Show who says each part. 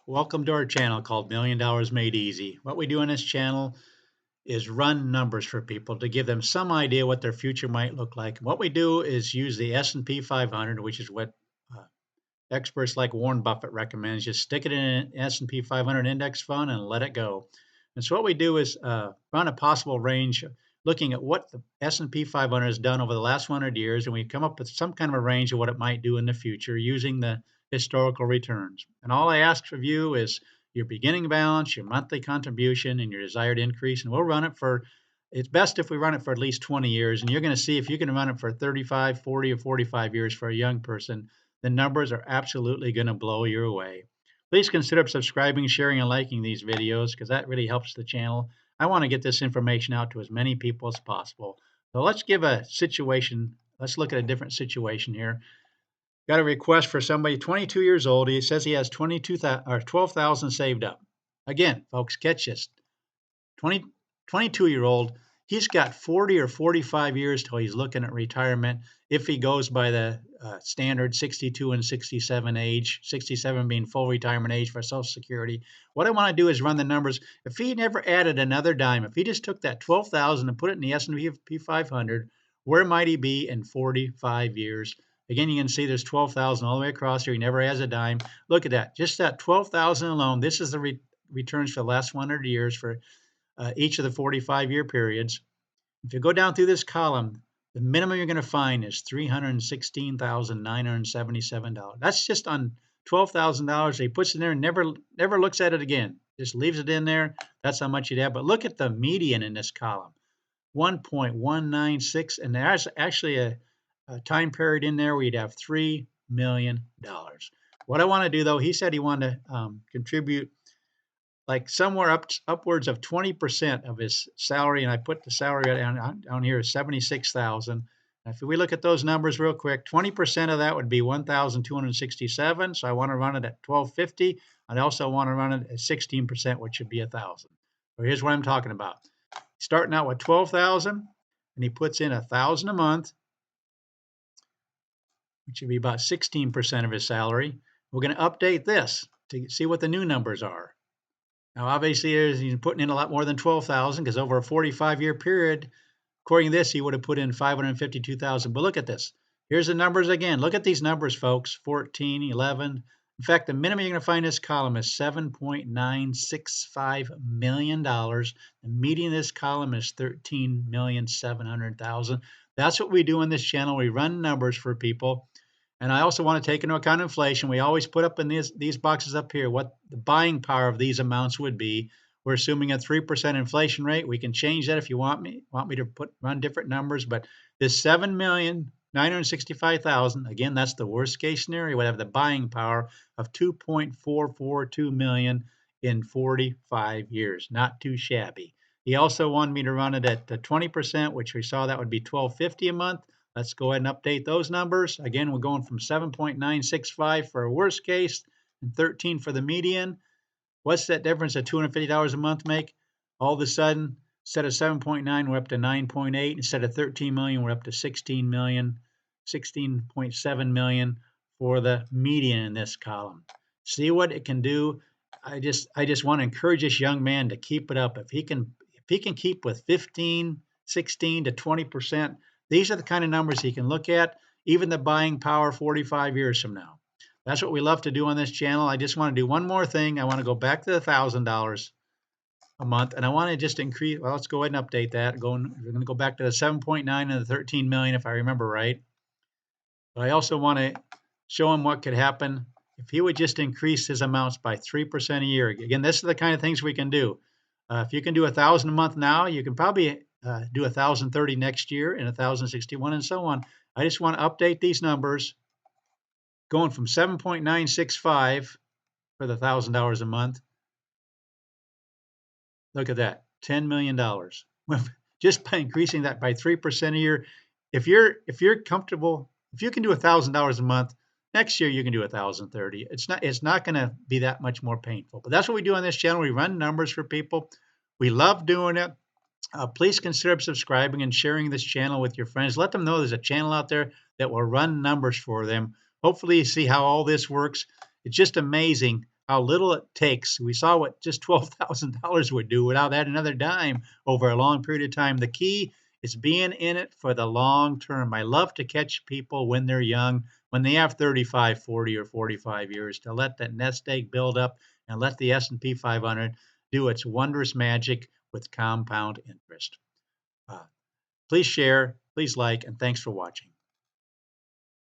Speaker 1: Welcome to our channel called Million Dollars Made Easy. What we do on this channel is run numbers for people to give them some idea what their future might look like. What we do is use the S&P 500, which is what uh, experts like Warren Buffett recommends. Just stick it in an S&P 500 index fund and let it go. And so what we do is run a possible range looking at what the S&P 500 has done over the last 100 years, and we come up with some kind of a range of what it might do in the future using the historical returns. And all I ask of you is your beginning balance, your monthly contribution, and your desired increase. And we'll run it for, it's best if we run it for at least 20 years. And you're going to see if you can run it for 35, 40, or 45 years for a young person, the numbers are absolutely going to blow you away. Please consider subscribing, sharing, and liking these videos because that really helps the channel. I want to get this information out to as many people as possible. So let's give a situation. Let's look at a different situation here. Got a request for somebody 22 years old. He says he has 22,000 or 12,000 saved up. Again, folks, catch this. 22-year-old, he's got 40 or 45 years till he's looking at retirement if he goes by the standard 62 and 67 age, 67 being full retirement age for Social Security. What I want to do is run the numbers. If he never added another dime, if he just took that 12,000 and put it in the S&P 500, where might he be in 45 years? Again, you can see there's 12,000 all the way across here. He never has a dime. Look at that. Just that 12,000 alone. This is the returns for the last 100 years for each of the 45-year periods. If you go down through this column, the minimum you're going to find is $316,977. That's just on $12,000. He puts it in there and never looks at it again. Just leaves it in there. That's how much you'd have. But look at the median in this column, 1.196, and there's actually a time period in there where you'd have $3 million. What I want to do, though, he said he wanted to contribute like somewhere upwards of 20% of his salary, and I put the salary down here is 76,000. If we look at those numbers real quick, 20% of that would be 1,267. So I want to run it at 1,250. I also want to run it at 16%, which should be 1,000. So here's what I'm talking about. Starting out with 12,000, and he puts in 1,000 a month, which would be about 16% of his salary. We're going to update this to see what the new numbers are. Now, obviously, he's putting in a lot more than 12,000 because over a 45-year period, according to this, he would have put in 552,000. But look at this. Here's the numbers again. Look at these numbers, folks. 14, 11. In fact, the minimum you're going to find in this column is $7.965 million. The median in this column is $13,700,000. That's what we do on this channel. We run numbers for people. And I also want to take into account inflation. We always put up in these boxes up here what the buying power of these amounts would be. We're assuming a 3% inflation rate. We can change that if you want me to run different numbers. But this 7,965,000, again, that's the worst case scenario. Would have the buying power of 2.442 million in 45 years. Not too shabby. He also wanted me to run it at 20%, which we saw that would be $1,250 a month. Let's go ahead and update those numbers. Again, we're going from 7.965 for a worst case and 13 for the median. What's that difference of $250 a month make? All of a sudden, instead of 7.9, we're up to 9.8. Instead of 13 million, we're up to 16 million, 16.7 million for the median in this column. See what it can do? I just want to encourage this young man to keep it up. If he can keep with 15, 16 to 20%, these are the kind of numbers he can look at, even the buying power 45 years from now. That's what we love to do on this channel. I just want to do one more thing. I want to go back to the $1,000 a month, and I want to just increase. Well, let's go ahead and update that. We're going to go back to the 7.9 and the 13 million, if I remember right. But I also want to show him what could happen if he would just increase his amounts by 3% a year. Again, this is the kind of things we can do. If you can do 1,000 a month now, you can probably do 1,030 next year and 1,061 and so on. I just want to update these numbers going from 7.965 for the $1,000 a month. Look at that, $10 million. Just by increasing that by 3% a year. If you're comfortable, if you can do $1,000 a month, next year you can do 1,030. It's not going to be that much more painful. But that's what we do on this channel. We run numbers for people. We love doing it. Please consider subscribing and sharing this channel with your friends. Let them know there's a channel out there that will run numbers for them. Hopefully you see how all this works. It's just amazing how little it takes. We saw what just $12,000 would do without adding another dime over a long period of time. The key is being in it for the long term. I love to catch people when they're young, when they have 35, 40, or 45 years, to let that nest egg build up and let the S&P 500 do its wondrous magic with compound interest. Uh, Please share, please like, and thanks for watching.